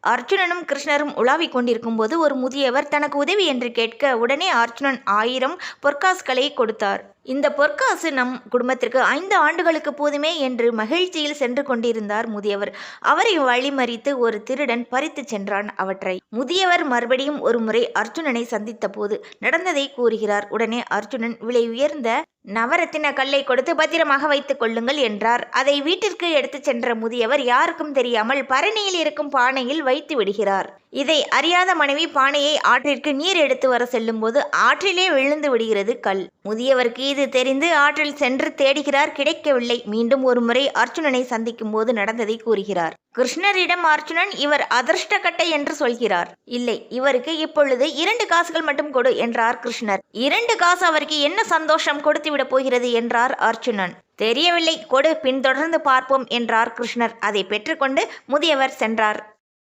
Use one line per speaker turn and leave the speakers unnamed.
அர்ஜுனனும் கிருஷ்ணரும் உலாவிக் கொண்டிருக்கும் போது ஒரு முதியவர் தனக்கு உதவி என்று கேட்க உடனே அர்ஜுனன் 1000 பொற்காசுகளை கொடுத்தார். இந்த பொற்காசு நம் குடும்பத்திற்கு 5 ஆண்டுகளுக்கு போதுமே என்று மகிழ்ச்சியில் சென்று கொண்டிருந்தார் முதியவர். அவரை வழிமறித்து ஒரு திருடன் பறித்து சென்றான் அவற்றை. முதியவர் மறுபடியும் ஒரு முறை அர்ஜுனனை சந்தித்த போது நடந்ததை கூறுகிறார். உடனே அர்ஜுனன் விலை உயர்ந்த நவரத்தின கல்லை கொடுத்து பத்திரமாக வைத்துக் கொள்ளுங்கள் என்றார். அதை வீட்டிற்கு எடுத்துச் சென்ற முதியவர் யாருக்கும் தெரியாமல் பரணியில் இருக்கும் பானையில் வைத்து விடுகிறார். இதை அறியாத மனைவி பானையை ஆற்றிற்கு நீர் எடுத்து வர செல்லும் போது ஆற்றிலே விழுந்து விடுகிறது கல். முதியவருக்கு இது தெரிந்து ஆற்றில் சென்று தேடுகிறார், கிடைக்கவில்லை. மீண்டும் ஒரு முறை அர்ஜுனனை சந்திக்கும் போது நடந்ததை கூறுகிறார். கிருஷ்ணரிடம் அர்ஜுனன் இவர் அதிர்ஷ்டக்கட்டை என்று சொல்கிறார். இல்லை, இவருக்கு இப்பொழுது 2 காசுகள் மட்டும் கொடு என்றார் கிருஷ்ணர். 2 காசு அவருக்கு என்ன சந்தோஷம் கொடுத்து விட போகிறது என்றார் அர்ஜுனன். தெரியவில்லை, கொடு, பின்தொடர்ந்து பார்ப்போம் என்றார் கிருஷ்ணர். அதை பெற்றுக்கொண்டு முதியவர் சென்றார்.